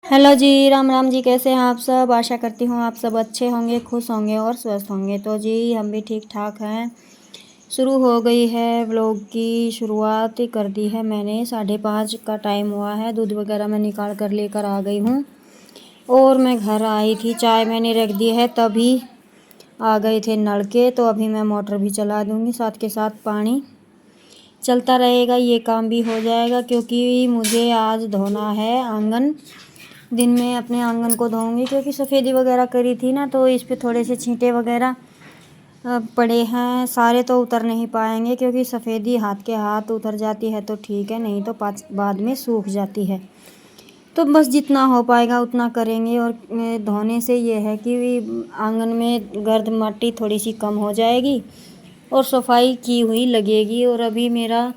Hello जी, राम राम जी। कैसे हैं आप सब? आशा करती हूँ आप सब अच्छे होंगे, खुश होंगे और स्वस्थ होंगे। तो जी हम भी ठीक ठाक हैं। शुरू हो गई है व्लॉग की शुरुआत कर दी है मैंने। 5:30 का टाइम हुआ है। दूध वगैरह मैं निकाल कर लेकर आ गई हूँ और मैं घर आई थी। चाय मैंने रख दी है, तभी आ गए थे नल के। तो अभी मैं मोटर भी चला दूँगी, साथ के साथ पानी चलता रहेगा, ये काम भी हो जाएगा। क्योंकि मुझे आज धोना है आंगन। दिन में अपने आंगन को धोऊंगी, क्योंकि सफ़ेदी वगैरह करी थी ना, तो इस पे थोड़े से छींटे वगैरह पड़े हैं। सारे तो उतर नहीं पाएंगे, क्योंकि सफ़ेदी हाथ के हाथ उतर जाती है तो ठीक है, नहीं तो बाद में सूख जाती है। तो बस जितना हो पाएगा उतना करेंगे। और धोने से ये है कि आंगन में गर्द मट्टी थोड़ी सी कम हो जाएगी और सफाई की हुई लगेगी। और अभी मेरा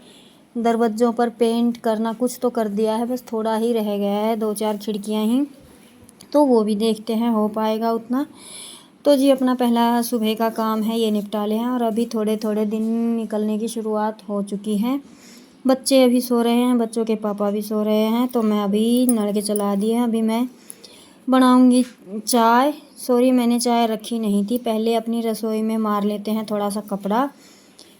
दरवाज़ों पर पेंट करना कुछ तो कर दिया है, बस थोड़ा ही रह गया है, 2-4 खिड़कियां ही। तो वो भी देखते हैं हो पाएगा उतना। तो जी अपना पहला सुबह का काम है, ये निपटा ले हैं। और अभी थोड़े थोड़े दिन निकलने की शुरुआत हो चुकी है। बच्चे अभी सो रहे हैं, बच्चों के पापा भी सो रहे हैं। तो मैं अभी नल के चला दिए हैं। अभी मैं बनाऊंगी चाय। सॉरी, मैंने चाय रखी नहीं थी। पहले अपनी रसोई में मार लेते हैं थोड़ा सा कपड़ा,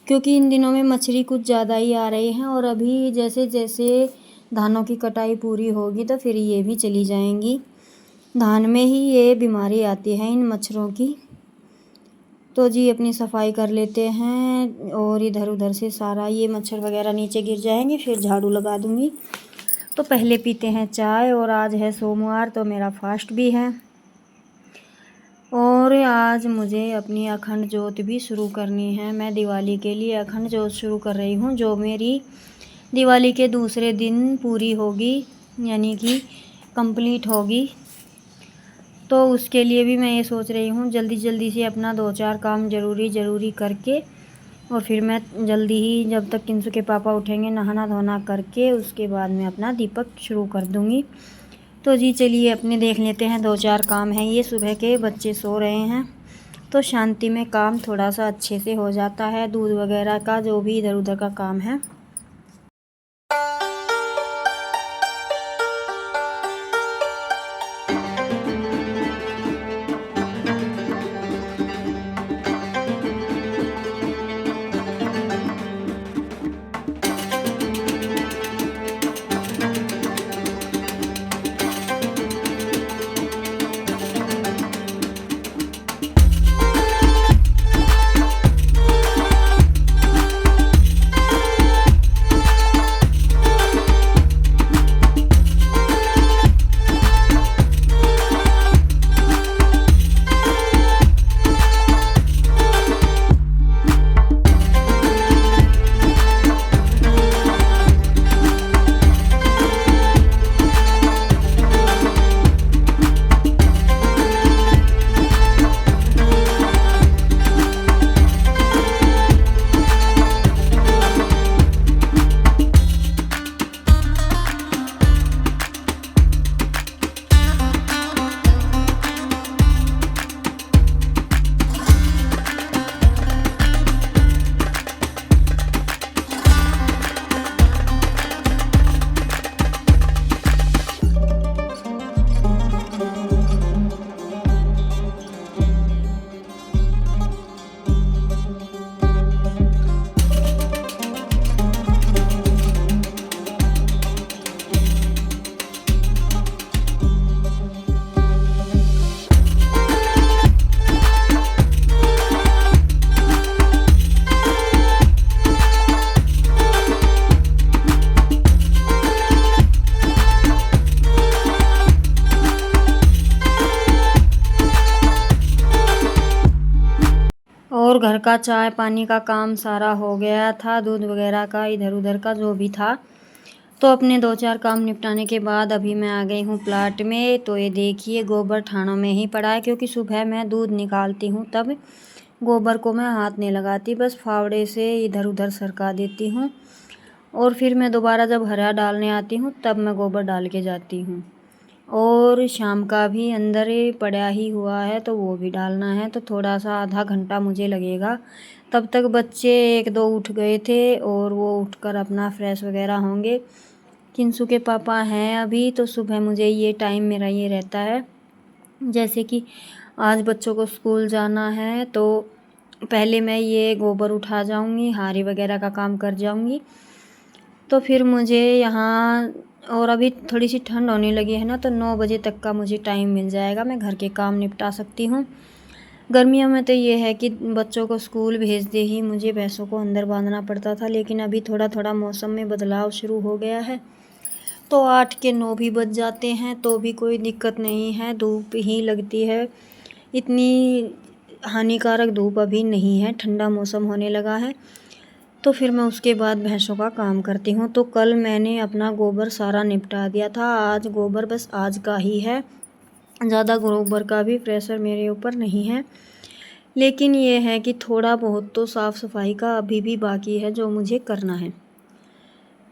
क्योंकि इन दिनों में मछली कुछ ज़्यादा ही आ रही हैं। और अभी जैसे जैसे धानों की कटाई पूरी होगी तो फिर ये भी चली जाएंगी। धान में ही ये बीमारी आती है इन मच्छरों की। तो जी अपनी सफाई कर लेते हैं, और इधर उधर से सारा ये मच्छर वगैरह नीचे गिर जाएंगे, फिर झाड़ू लगा दूँगी। तो पहले पीते हैं चाय। और आज है सोमवार, तो मेरा फास्ट भी है। और आज मुझे अपनी अखंड ज्योत भी शुरू करनी है। मैं दिवाली के लिए अखंड ज्योत शुरू कर रही हूँ, जो मेरी दिवाली के दूसरे दिन पूरी होगी, यानी कि कंप्लीट होगी। तो उसके लिए भी मैं ये सोच रही हूँ जल्दी जल्दी से अपना 2-4 काम ज़रूरी करके, और फिर मैं जल्दी ही, जब तक किंसु के पापा उठेंगे, नहाना धोना करके उसके बाद मैं अपना दीपक शुरू कर दूँगी। तो जी चलिए अपने देख लेते हैं, 2-4 काम हैं। ये सुबह के बच्चे सो रहे हैं तो शांति में काम थोड़ा सा अच्छे से हो जाता है। दूध वगैरह का जो भी इधर उधर का काम है। और घर का चाय पानी का काम सारा हो गया था, दूध वगैरह का इधर उधर का जो भी था। तो अपने 2-4 काम निपटाने के बाद अभी मैं आ गई हूँ प्लाट में। तो ये देखिए गोबर ठाणों में ही पड़ा है, क्योंकि सुबह मैं दूध निकालती हूँ तब गोबर को मैं हाथ नहीं लगाती, बस फावड़े से इधर उधर सरका देती हूँ। और फिर मैं दोबारा जब हरा डालने आती हूँ तब मैं गोबर डाल के जाती हूँ। और शाम का भी अंदर पड़ा ही हुआ है, तो वो भी डालना है। तो थोड़ा सा आधा घंटा मुझे लगेगा। तब तक बच्चे 1-2 उठ गए थे, और वो उठकर अपना फ्रेश वगैरह होंगे। किंसु के पापा हैं अभी, तो सुबह मुझे ये टाइम मेरा ये रहता है। जैसे कि आज बच्चों को स्कूल जाना है तो पहले मैं ये गोबर उठा जाऊंगी, हारी वगैरह का काम कर जाऊंगी। तो फिर मुझे यहाँ, और अभी थोड़ी सी ठंड होने लगी है ना, तो 9 बजे तक का मुझे टाइम मिल जाएगा, मैं घर के काम निपटा सकती हूँ। गर्मियों में तो ये है कि बच्चों को स्कूल भेजते ही मुझे भैंसों को अंदर बांधना पड़ता था, लेकिन अभी थोड़ा थोड़ा मौसम में बदलाव शुरू हो गया है, तो 8 के 9 भी बज जाते हैं तो भी कोई दिक्कत नहीं है, धूप ही लगती है। इतनी हानिकारक धूप अभी नहीं है, ठंडा मौसम होने लगा है, तो फिर मैं उसके बाद भैंसों का काम करती हूँ। तो कल मैंने अपना गोबर सारा निपटा दिया था, आज गोबर बस आज का ही है, ज़्यादा गोबर का भी प्रेशर मेरे ऊपर नहीं है। लेकिन ये है कि थोड़ा बहुत तो साफ़ सफाई का अभी भी बाकी है जो मुझे करना है।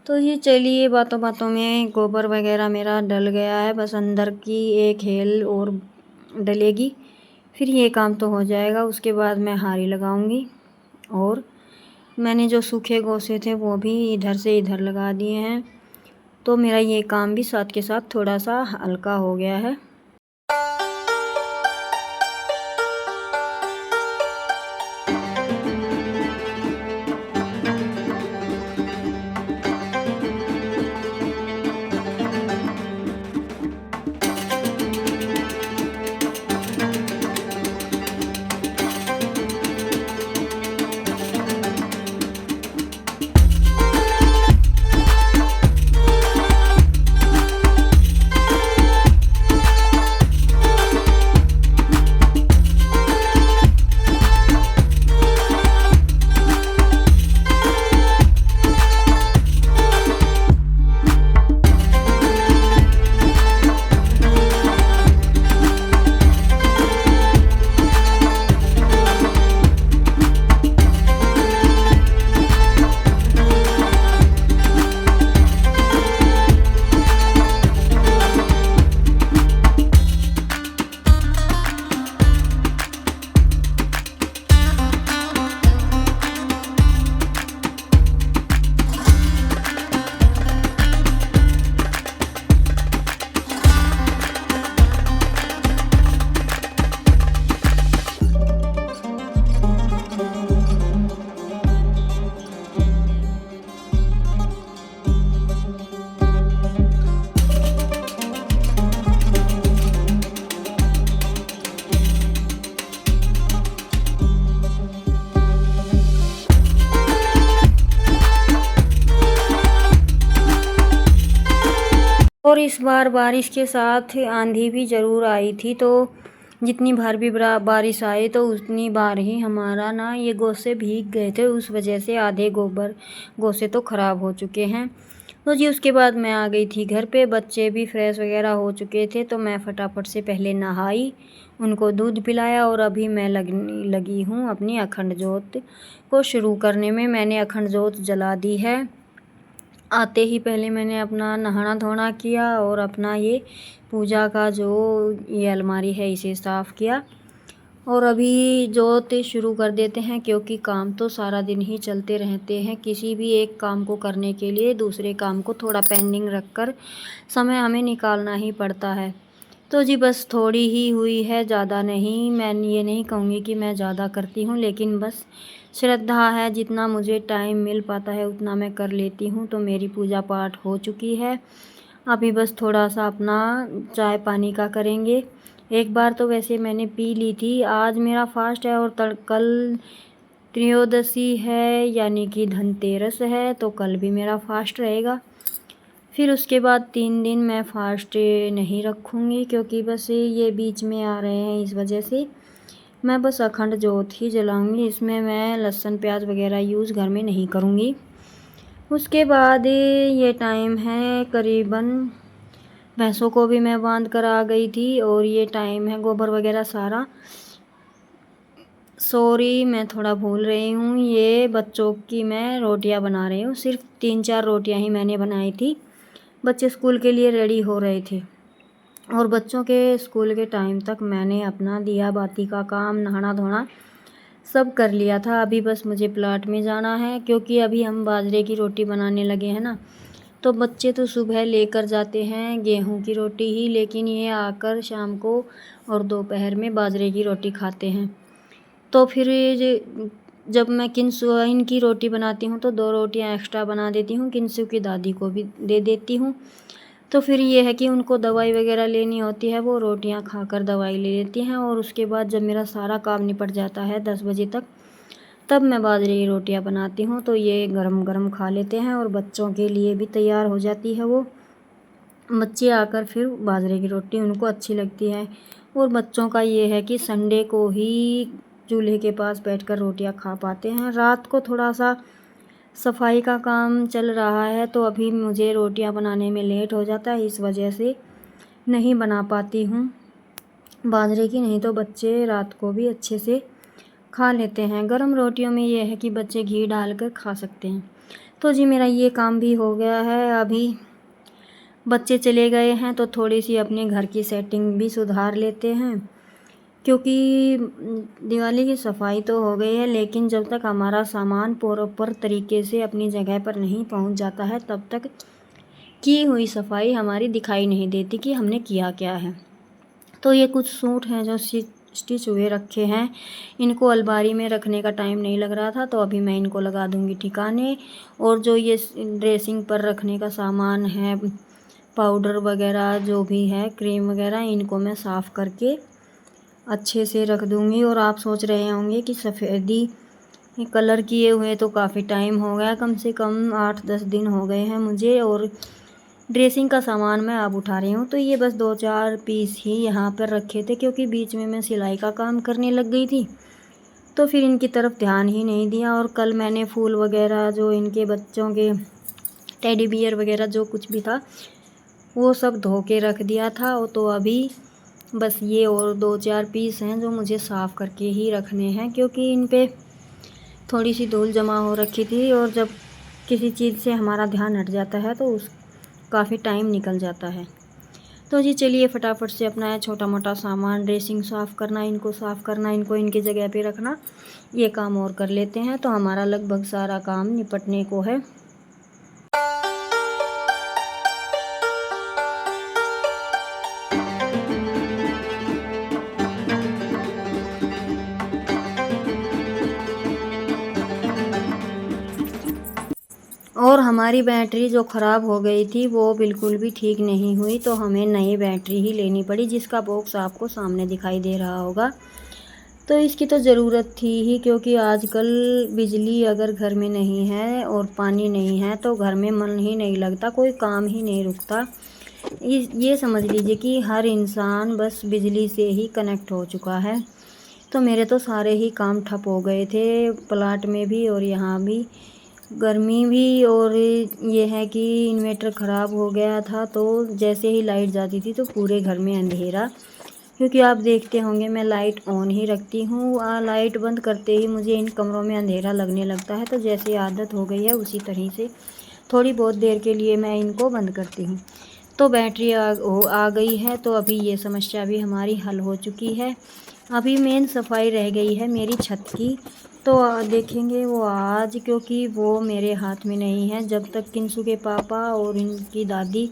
तो ये चलिए, बातों बातों में गोबर वगैरह मेरा डल गया है, बस अंदर की एक हेल और डलेगी, फिर ये काम तो हो जाएगा। उसके बाद मैं हारी लगाऊंगी, और मैंने जो सूखे गोसे थे वो भी इधर से इधर लगा दिए हैं, तो मेरा ये काम भी साथ के साथ थोड़ा सा हल्का हो गया है। और इस बार बारिश के साथ आंधी भी ज़रूर आई थी, तो जितनी बार भी बारिश आई तो उतनी बार ही हमारा ना ये गोसे भीग गए थे, उस वजह से आधे गोसे तो ख़राब हो चुके हैं। तो जी उसके बाद मैं आ गई थी घर पे, बच्चे भी फ्रेश वगैरह हो चुके थे, तो मैं फटाफट से पहले नहाई, उनको दूध पिलाया, और अभी मैं लगी हूँ अपनी अखंड जोत को शुरू करने में। मैंने अखंड जोत जला दी है। आते ही पहले मैंने अपना नहाना धोना किया, और अपना ये पूजा का जो ये अलमारी है इसे साफ़ किया, और अभी जोत शुरू कर देते हैं, क्योंकि काम तो सारा दिन ही चलते रहते हैं। किसी भी एक काम को करने के लिए दूसरे काम को थोड़ा पेंडिंग रखकर समय हमें निकालना ही पड़ता है। तो जी बस थोड़ी ही हुई है, ज़्यादा नहीं। मैं ये नहीं कहूँगी कि मैं ज़्यादा करती हूँ, लेकिन बस श्रद्धा है, जितना मुझे टाइम मिल पाता है उतना मैं कर लेती हूँ। तो मेरी पूजा पाठ हो चुकी है, अभी बस थोड़ा सा अपना चाय पानी का करेंगे। एक बार तो वैसे मैंने पी ली थी। आज मेरा फास्ट है, और कल त्रयोदशी है, यानी कि धनतेरस है, तो कल भी मेरा फास्ट रहेगा। फिर उसके बाद 3 दिन मैं फास्ट नहीं रखूँगी, क्योंकि बस ये बीच में आ रहे हैं, इस वजह से मैं बस अखंड जोत ही जलाऊँगी। इसमें मैं लहसुन प्याज वगैरह यूज़ घर में नहीं करूँगी। उसके बाद ये टाइम है करीबन, भैंसों को भी मैं बांध कर आ गई थी, और ये टाइम है गोबर वगैरह सारा, सॉरी मैं थोड़ा भूल रही हूँ, ये बच्चों की मैं रोटियां बना रही हूँ। सिर्फ 3-4 रोटियां ही मैंने बनाई थी, बच्चे स्कूल के लिए रेडी हो रहे थे, और बच्चों के स्कूल के टाइम तक मैंने अपना दिया बाती का काम, नहाना धोना सब कर लिया था। अभी बस मुझे प्लाट में जाना है, क्योंकि अभी हम बाजरे की रोटी बनाने लगे हैं ना, तो बच्चे तो सुबह लेकर जाते हैं गेहूं की रोटी ही, लेकिन ये आकर शाम को और दोपहर में बाजरे की रोटी खाते हैं। तो फिर जब मैं किंसु इनकी रोटी बनाती हूँ तो 2 रोटियाँ एक्स्ट्रा बना देती हूँ, किंसु की दादी को भी दे देती हूँ। तो फिर ये है कि उनको दवाई वगैरह लेनी होती है, वो रोटियां खाकर दवाई ले लेती हैं, और उसके बाद जब मेरा सारा काम निपट जाता है 10 बजे तक, तब मैं बाजरे की रोटियां बनाती हूँ। तो ये गरम गरम खा लेते हैं और बच्चों के लिए भी तैयार हो जाती है वो। बच्चे आकर फिर बाजरे की रोटी उनको अच्छी लगती है। और बच्चों का ये है कि संडे को ही चूल्हे के पास बैठकर रोटियां खा पाते हैं। रात को थोड़ा सा सफाई का काम चल रहा है, तो अभी मुझे रोटियां बनाने में लेट हो जाता है, इस वजह से नहीं बना पाती हूँ बाजरे की। नहीं तो बच्चे रात को भी अच्छे से खा लेते हैं। गरम रोटियों में ये है कि बच्चे घी डालकर खा सकते हैं। तो जी मेरा ये काम भी हो गया है। अभी बच्चे चले गए हैं तो थोड़ी सी अपने घर की सेटिंग भी सुधार लेते हैं, क्योंकि दिवाली की सफाई तो हो गई है, लेकिन जब तक हमारा सामान प्रॉपर तरीके से अपनी जगह पर नहीं पहुंच जाता है, तब तक की हुई सफाई हमारी दिखाई नहीं देती कि हमने किया क्या है। तो ये कुछ सूट हैं जो स्टिच हुए रखे हैं, इनको अलमारी में रखने का टाइम नहीं लग रहा था, तो अभी मैं इनको लगा दूंगी ठिकाने। और जो ये ड्रेसिंग पर रखने का सामान है, पाउडर वगैरह जो भी है, क्रीम वगैरह, इनको मैं साफ़ करके अच्छे से रख दूंगी। और आप सोच रहे होंगे कि सफ़ेदी कलर किए हुए तो काफ़ी टाइम हो गया, कम से कम 8-10 दिन हो गए हैं मुझे, और ड्रेसिंग का सामान मैं अब उठा रही हूँ। तो ये बस 2-4 पीस ही यहाँ पर रखे थे, क्योंकि बीच में मैं सिलाई का काम करने लग गई थी, तो फिर इनकी तरफ ध्यान ही नहीं दिया। और कल मैंने फूल वगैरह जो इनके बच्चों के टेडी बियर वगैरह जो कुछ भी था वो सब धो के रख दिया था। तो अभी बस ये और 2-4 पीस हैं जो मुझे साफ़ करके ही रखने हैं, क्योंकि इन पे थोड़ी सी धूल जमा हो रखी थी, और जब किसी चीज़ से हमारा ध्यान हट जाता है तो उस काफ़ी टाइम निकल जाता है। तो जी चलिए फटाफट से अपना छोटा मोटा सामान, ड्रेसिंग साफ़ करना, इनको साफ़ करना, इनको इनकी जगह पे रखना, ये काम और कर लेते हैं, तो हमारा लगभग सारा काम निपटने को है। और हमारी बैटरी जो ख़राब हो गई थी वो बिल्कुल भी ठीक नहीं हुई, तो हमें नई बैटरी ही लेनी पड़ी, जिसका बॉक्स आपको सामने दिखाई दे रहा होगा। तो इसकी तो ज़रूरत थी ही, क्योंकि आजकल बिजली अगर घर में नहीं है और पानी नहीं है तो घर में मन ही नहीं लगता, कोई काम ही नहीं रुकता। ये समझ लीजिए कि हर इंसान बस बिजली से ही कनेक्ट हो चुका है। तो मेरे तो सारे ही काम ठप हो गए थे, प्लाट में भी और यहाँ भी, गर्मी भी। और ये है कि इन्वर्टर ख़राब हो गया था, तो जैसे ही लाइट जाती थी तो पूरे घर में अंधेरा, क्योंकि आप देखते होंगे मैं लाइट ऑन ही रखती हूँ, लाइट बंद करते ही मुझे इन कमरों में अंधेरा लगने लगता है। तो जैसे आदत हो गई है उसी तरह से थोड़ी बहुत देर के लिए मैं इनको बंद करती हूँ। तो बैटरी आ गई है, तो अभी ये समस्या भी हमारी हल हो चुकी है। अभी मेन सफाई रह गई है मेरी छत की, तो देखेंगे वो आज, क्योंकि वो मेरे हाथ में नहीं है। जब तक किंसु के पापा और इनकी दादी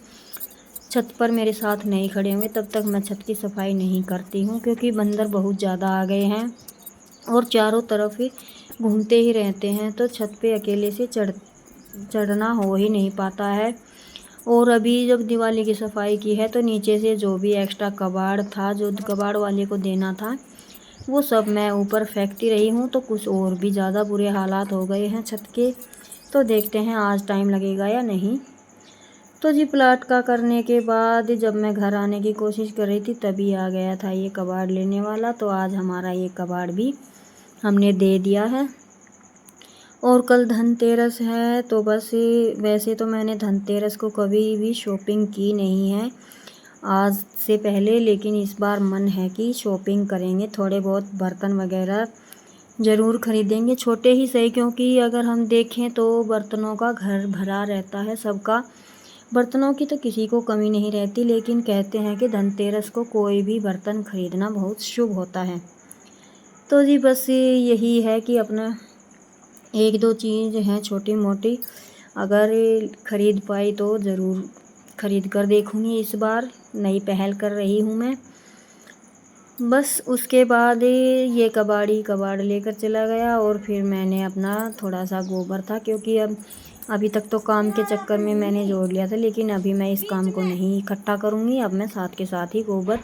छत पर मेरे साथ नहीं खड़े होंगे तब तक मैं छत की सफाई नहीं करती हूँ, क्योंकि बंदर बहुत ज़्यादा आ गए हैं और चारों तरफ ही घूमते ही रहते हैं, तो छत पे अकेले से चढ़ना हो ही नहीं पाता है। और अभी जब दिवाली की सफाई की है तो नीचे से जो भी एक्स्ट्रा कबाड़ था, जो कबाड़ वाले को देना था, वो सब मैं ऊपर फेंकती रही हूँ। तो कुछ और भी ज़्यादा बुरे हालात हो गए हैं छत के, तो देखते हैं आज टाइम लगेगा या नहीं। तो जी प्लाट का करने के बाद जब मैं घर आने की कोशिश कर रही थी तभी आ गया था ये कबाड़ लेने वाला, तो आज हमारा ये कबाड़ भी हमने दे दिया है। और कल धनतेरस है, तो बस वैसे तो मैंने धनतेरस को कभी भी शॉपिंग की नहीं है आज से पहले, लेकिन इस बार मन है कि शॉपिंग करेंगे, थोड़े बहुत बर्तन वगैरह ज़रूर ख़रीदेंगे, छोटे ही सही, क्योंकि अगर हम देखें तो बर्तनों का घर भरा रहता है सबका, बर्तनों की तो किसी को कमी नहीं रहती, लेकिन कहते हैं कि धनतेरस को कोई भी बर्तन ख़रीदना बहुत शुभ होता है। तो जी बस यही है कि अपना 1-2 चीज़ हैं छोटी मोटी अगर ख़रीद पाई तो ज़रूर ख़रीद कर देखूँगी। इस बार नई पहल कर रही हूँ मैं। बस उसके बाद ये कबाड़ लेकर चला गया और फिर मैंने अपना थोड़ा सा गोबर था, क्योंकि अभी तक तो काम के चक्कर में मैंने जोड़ लिया था, लेकिन अभी मैं इस काम को नहीं इकट्ठा करूँगी। अब मैं साथ के साथ ही गोबर,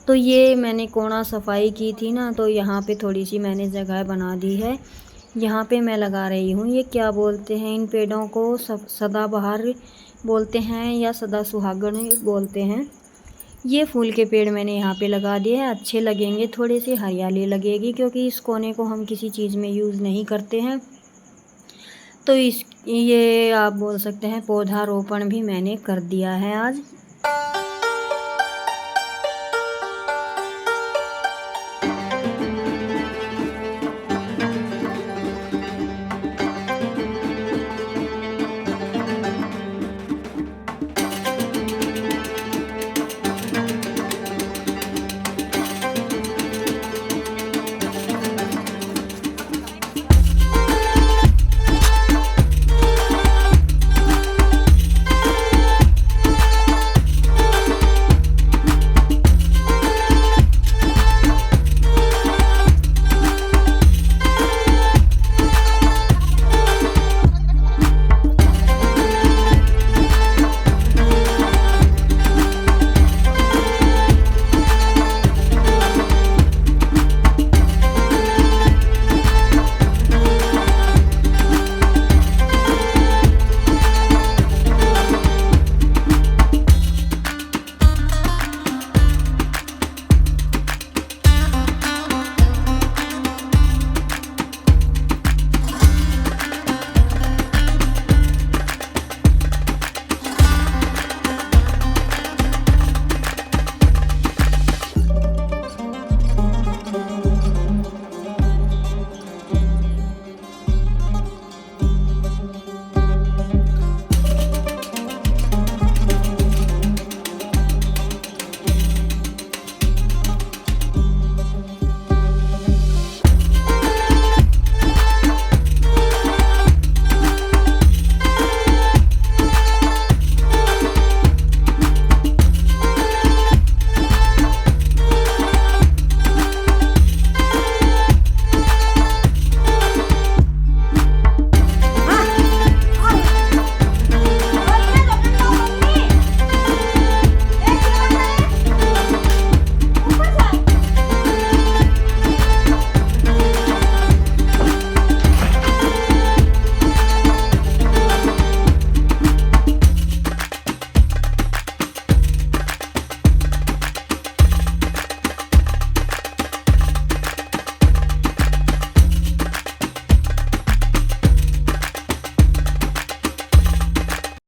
तो ये मैंने कोना सफाई की थी ना, तो यहाँ पे थोड़ी सी मैंने जगह बना दी है। यहाँ पे मैं लगा रही हूँ, ये क्या बोलते हैं इन पेड़ों को, सदाबहार बोलते हैं या सदा सुहागन बोलते हैं। ये फूल के पेड़ मैंने यहाँ पे लगा दिए हैं। अच्छे लगेंगे, थोड़ी सी हरियाली लगेगी, क्योंकि इस कोने को हम किसी चीज़ में यूज़ नहीं करते हैं। तो ये आप बोल सकते हैं पौधारोपण भी मैंने कर दिया है आज।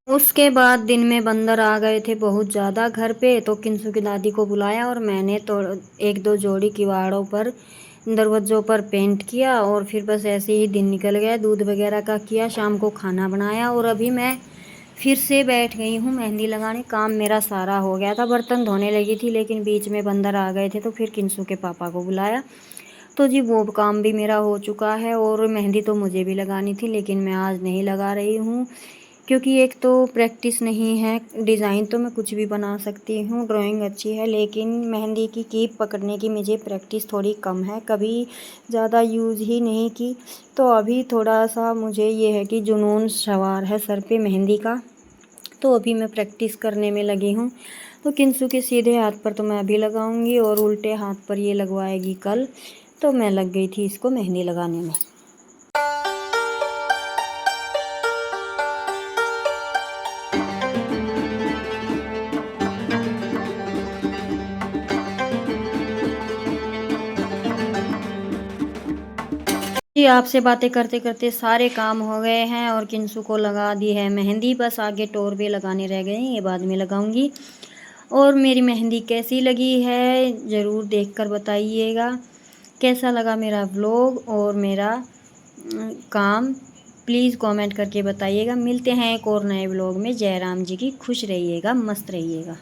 उसके बाद दिन में बंदर आ गए थे बहुत ज़्यादा घर पे, तो किंसु की दादी को बुलाया और मैंने तो एक दो जोड़ी किवाड़ों पर, दरवाज़ों पर पेंट किया, और फिर बस ऐसे ही दिन निकल गया। दूध वगैरह का किया, शाम को खाना बनाया, और अभी मैं फिर से बैठ गई हूँ मेहंदी लगाने। काम मेरा सारा हो गया था, बर्तन धोने लगी थी, लेकिन बीच में बंदर आ गए थे, तो फिर किंसु के पापा को बुलाया। तो जी वो काम भी मेरा हो चुका है, और मेहंदी तो मुझे भी लगानी थी, लेकिन मैं आज नहीं लगा रही हूँ, क्योंकि एक तो प्रैक्टिस नहीं है। डिज़ाइन तो मैं कुछ भी बना सकती हूँ, ड्राइंग अच्छी है, लेकिन मेहंदी की कीप पकड़ने की मुझे प्रैक्टिस थोड़ी कम है, कभी ज़्यादा यूज़ ही नहीं की। तो अभी थोड़ा सा मुझे ये है कि जुनून सवार है सर पे मेहंदी का, तो अभी मैं प्रैक्टिस करने में लगी हूँ। तो किंसु के सीधे हाथ पर तो मैं अभी लगाऊंगी, और उल्टे हाथ पर ये लगवाएगी कल। तो मैं लग गई थी इसको मेहंदी लगाने में। जी आपसे बातें करते करते सारे काम हो गए हैं, और किंसु को लगा दी है मेहंदी। बस आगे टोर भी लगाने रह गए हैं, ये बाद में लगाऊंगी। और मेरी मेहंदी कैसी लगी है ज़रूर देखकर बताइएगा। कैसा लगा मेरा व्लॉग और मेरा काम, प्लीज़ कमेंट करके बताइएगा। मिलते हैं एक और नए व्लॉग में। जय राम जी की। खुश रहिएगा, मस्त रहिएगा।